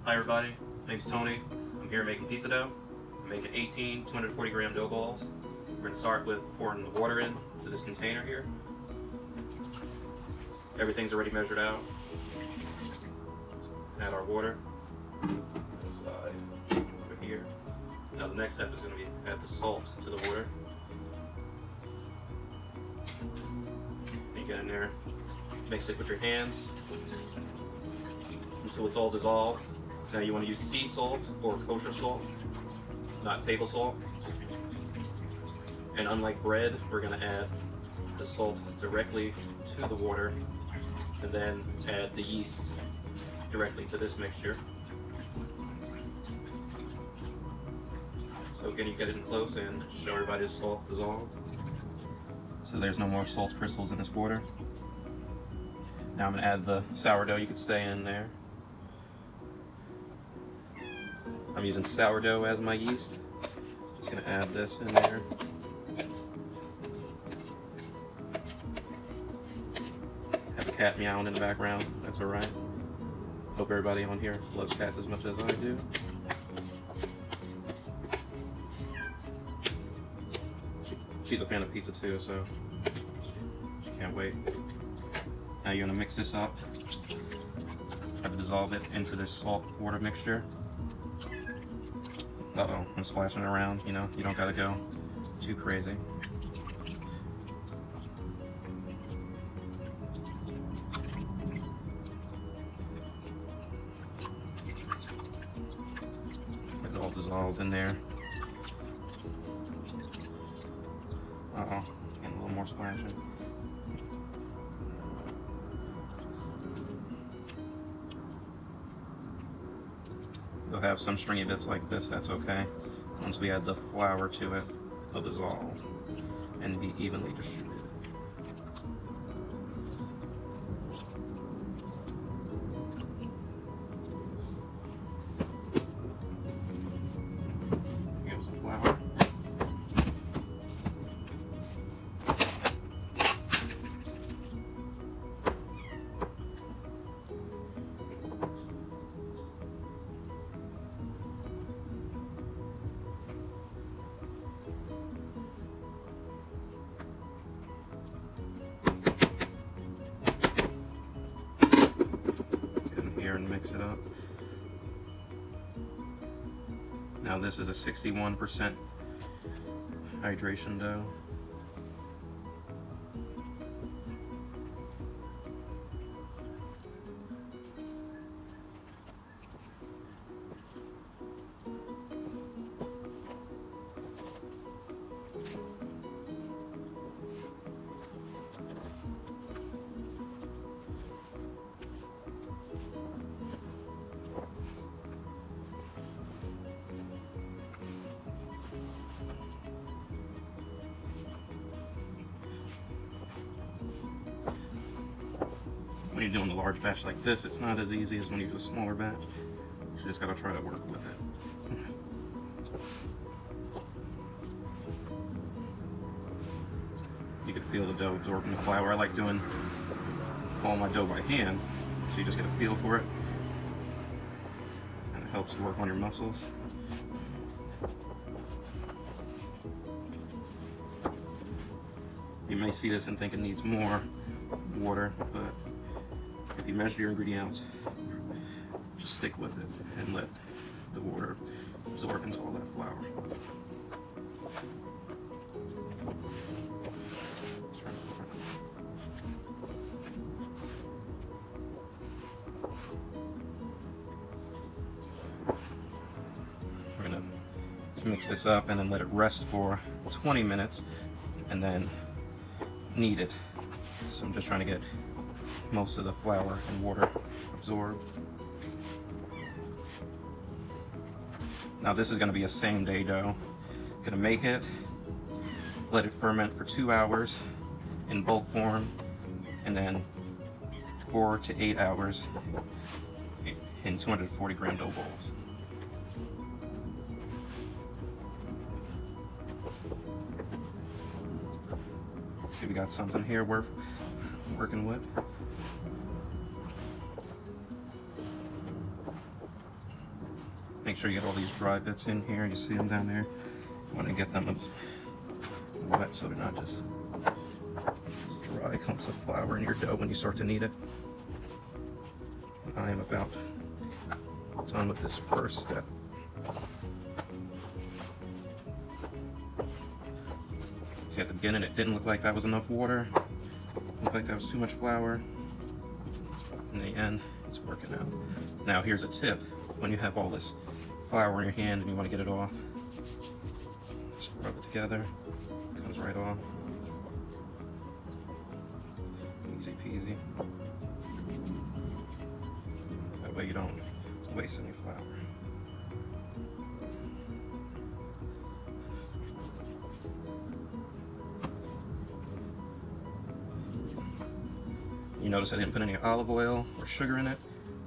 Hi everybody, my name's Tony. I'm here making pizza dough. I'm making 18 240 gram dough balls. We're going to start with pouring the water in to this container here. Everything's already measured out. Add our water. This side over here. Now the next step is going to be add the salt to the water. You get in there, mix it with your hands until it's all dissolved. Now you want to use sea salt or kosher salt, not table salt. And unlike bread, we're going to add the salt directly to the water and then add the yeast directly to this mixture. So again, you get it in close and show everybody the salt dissolved. So there's no more salt crystals in this water. Now I'm going to add the sourdough. You could stay in there. I'm using sourdough as my yeast. Just going to add this in there. Have a cat meowing in the background. That's alright. Hope everybody on here loves cats as much as I do. She's a fan of pizza too, so she can't wait. Now you're going to mix this up. Try to dissolve it into this salt water mixture. Uh-oh, I'm splashing it around, you know, you don't gotta go too crazy. Get it all dissolved in there. Uh-oh, getting a little more splashing. You'll have some stringy bits like this, that's okay. Once we add the flour to it, it'll dissolve and be evenly distributed. Here's the flour. And mix it up. Now this is a 61% hydration dough. When you're doing a large batch like this, it's not as easy as when you do a smaller batch. You just gotta try to work with it. You can feel the dough absorbing the flour. I like doing all my dough by hand, so you just get a feel for it. And it helps work on your muscles. You may see this and think it needs more water, but if you measure your ingredients, just stick with it and let the water absorb into all that flour. We're going to mix this up and then let it rest for 20 minutes and then knead it. So I'm just trying to get most of the flour and water absorbed. Now this is going to be a same day dough. Going to make it, let it ferment for 2 hours in bulk form, and then 4 to 8 hours in 240 gram dough balls. See, we got something here worth working with. Make sure you get all these dry bits in here. You see them down there? You want to get them wet so they're not just dry clumps of flour in your dough when you start to knead it. I am about done with this first step. See, at the beginning it didn't look like that was enough water. It looked like that was too much flour. In the end, it's working out. Now here's a tip. When you have all this flour in your hand and you want to get it off, just rub it together. It comes right off. Easy peasy. That way you don't waste any flour. You notice I didn't put any olive oil or sugar in it.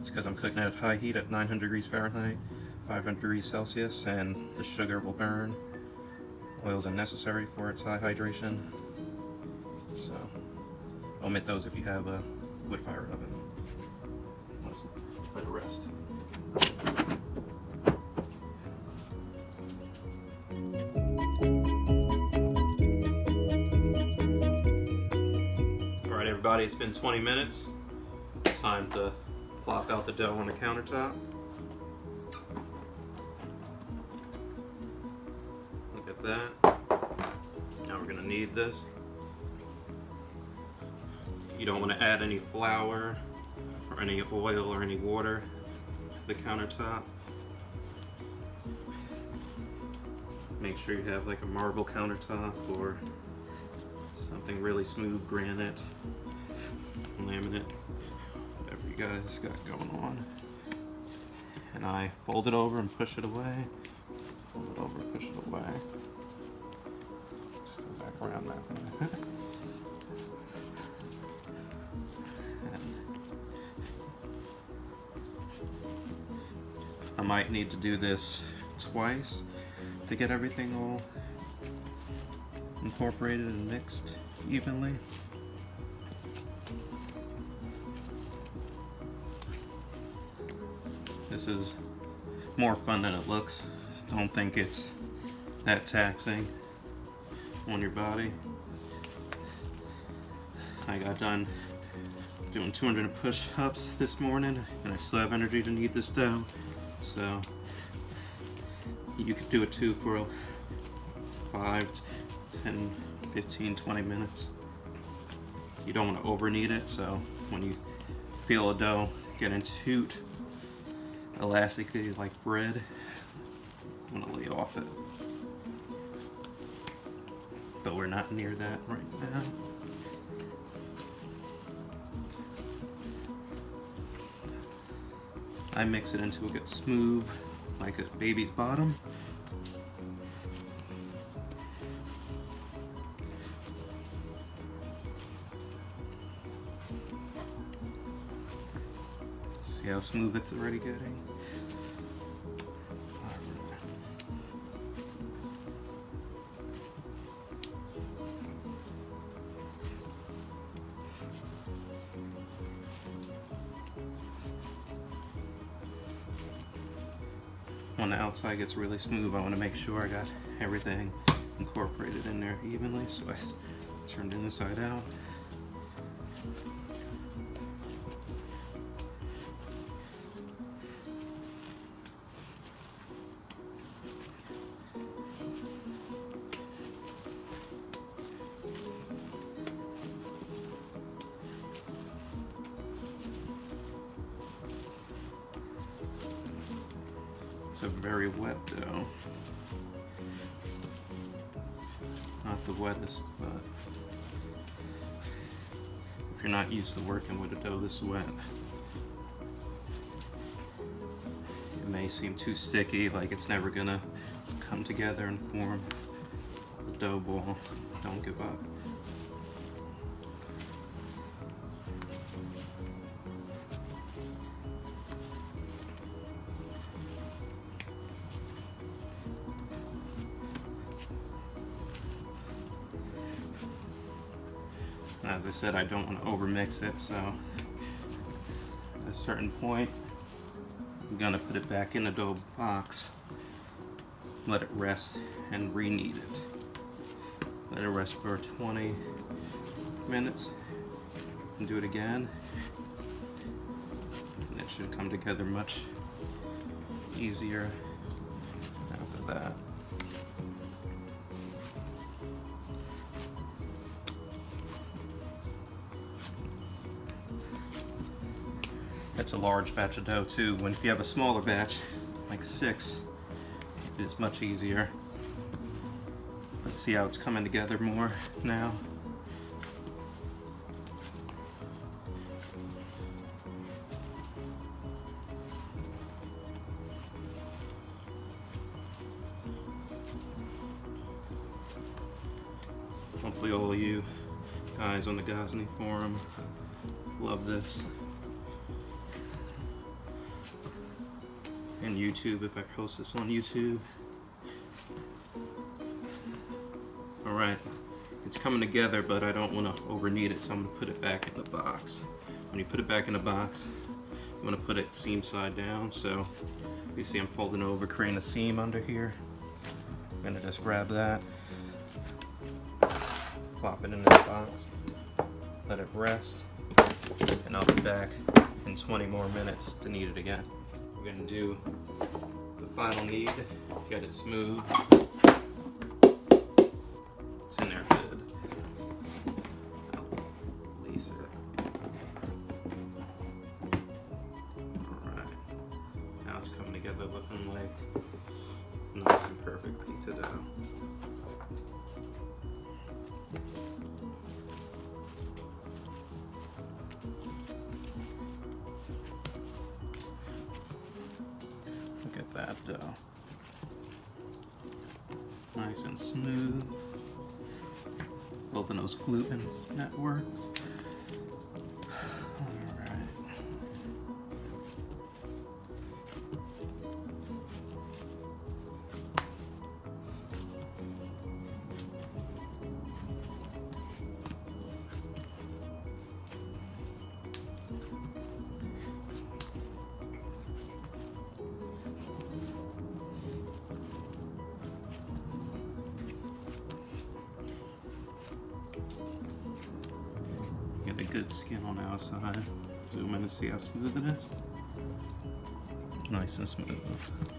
It's because I'm cooking it at high heat at 900 degrees Fahrenheit, 500 degrees Celsius, and the sugar will burn. Oil is unnecessary for its high hydration. So omit those if you have a wood fire oven. Let's let it rest. Alright everybody, it's been 20 minutes. Time to plop out the dough on the countertop. Look at that. Now we're going to knead this. You don't want to add any flour or any oil or any water to the countertop. Make sure you have like a marble countertop or something really smooth, granite, laminate, whatever you guys got going on. And I fold it over and push it away. Fold it over and push it away. Just go back around that way. I might need to do this twice to get everything all incorporated and mixed evenly. This is more fun than it looks. Don't think it's that taxing on your body. I got done doing 200 push-ups this morning and I still have energy to knead this dough. So you could do it too for 5, 10, 15, 20 minutes. You don't want to over knead it, so when you feel a dough getting too elastically like bread, I'm going to lay off it. But we're not near that right now. I mix it until it gets smooth, like a baby's bottom. See how smooth it's already getting? When the outside gets really smooth, I want to make sure I got everything incorporated in there evenly, so I turned it inside out. It's a very wet dough. Not the wettest, but if you're not used to working with a dough this wet, it may seem too sticky, like it's never gonna come together and form a dough ball. Don't give up. As I said, I don't want to over mix it, so at a certain point, I'm gonna put it back in the dough box, let it rest, and re-knead it. Let it rest for 20 minutes, and do it again. And it should come together much easier after that. It's a large batch of dough too. If you have a smaller batch, like 6, it's much easier. Let's see how it's coming together more now. Hopefully all of you guys on the Gosney forum love this. And YouTube, if I post this on YouTube. Alright, it's coming together, but I don't want to over knead it, so I'm going to put it back in the box. When you put it back in the box, I'm going to put it seam side down. So you see I'm folding over, creating a seam under here. I'm going to just grab that, plop it in this box, let it rest, and I'll be back in 20 more minutes to knead it again. We're going to do the final knead, get it smooth. It's in there good. Release it. Alright. Now it's coming together looking like nice and perfect pizza dough. Look at that dough. Nice and smooth. Both of those gluten networks. Alright. Get a good skin on the outside. Zoom in and see how smooth it is. Nice and smooth.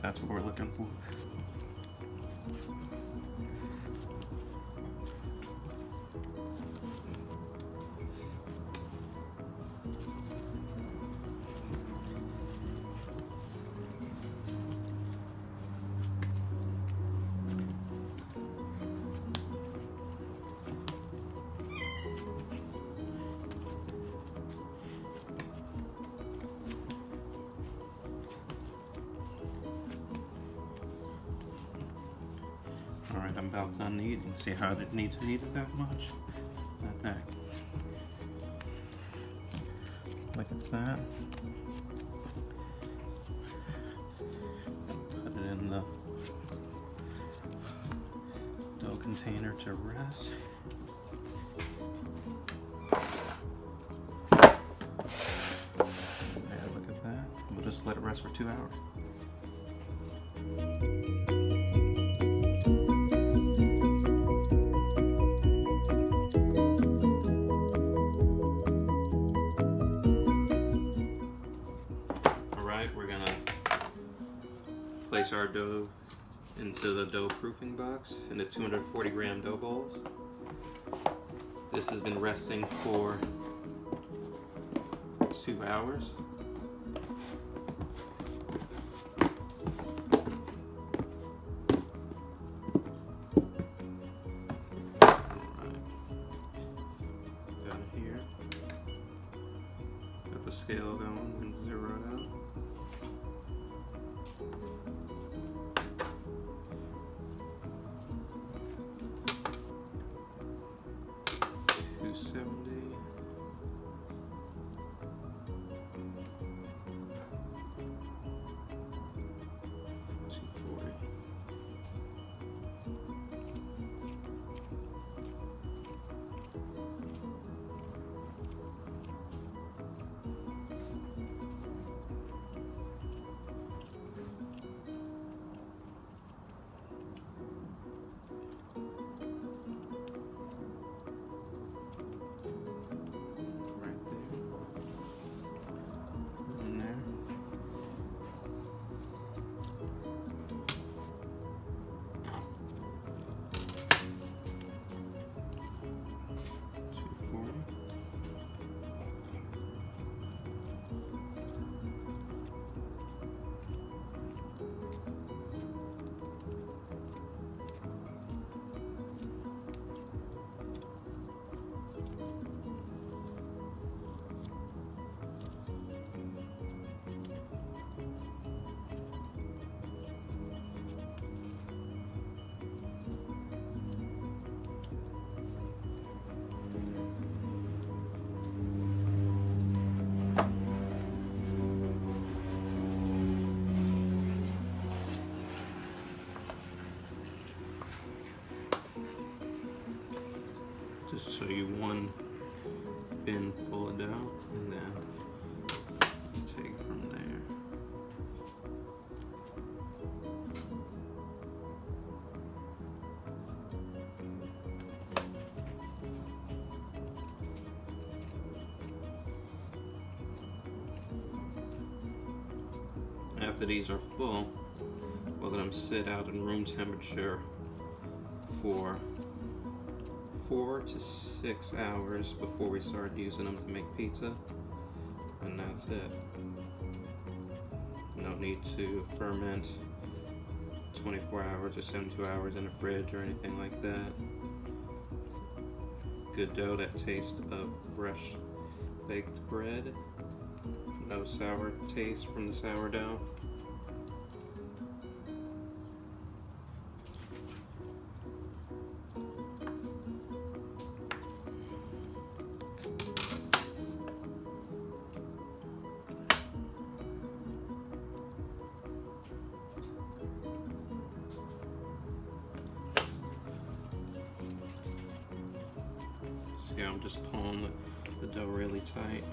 That's what we're looking for. Alright, I'm about done kneading. See how it needs to knead it that much? Not that. Look at that. Put it in the dough container to rest. Yeah, look at that. We'll just let it rest for 2 hours. We're gonna place our dough into the dough proofing box in the 240 gram dough bowls. This has been resting for 2 hours. Alright. Down here. Got the scale going and zero it out. Just show you one bin full of dough, and then take it from there. After these are full, we'll let them sit out in room temperature for 4 to 6 hours before we start using them to make pizza, and that's it. No need to ferment 24 hours or 72 hours in the fridge or anything like that. Good dough that tastes of fresh baked bread. No sour taste from the sourdough. See, I'm just pulling the dough really tight.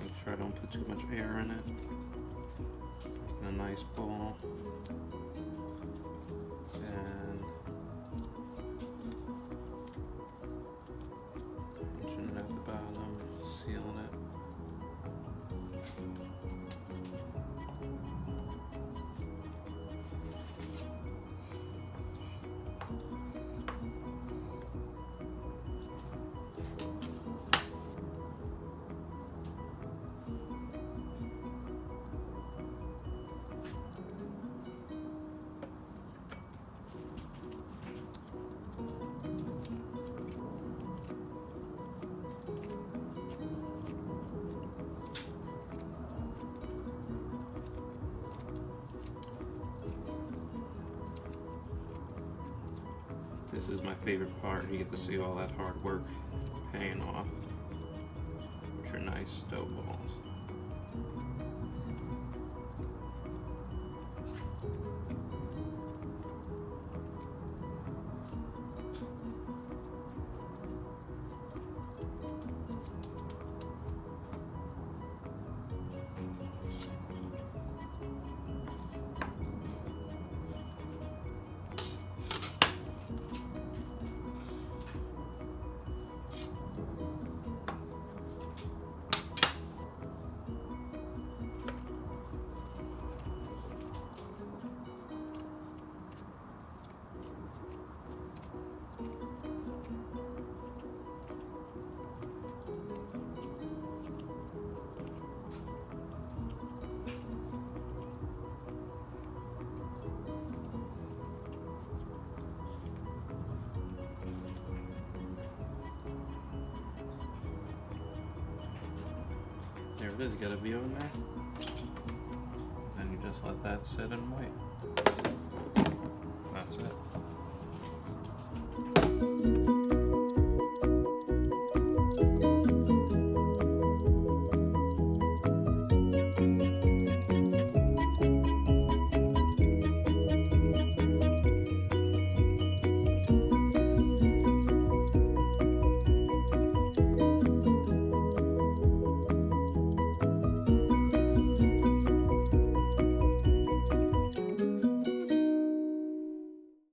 Make sure I don't put too much air in it. In a nice ball. And pinching it at the bottom, sealing it. This is my favorite part. You get to see all that hard work paying off with your nice dough balls. There it is, you got a view in there. Then you just let that sit and wait. That's it.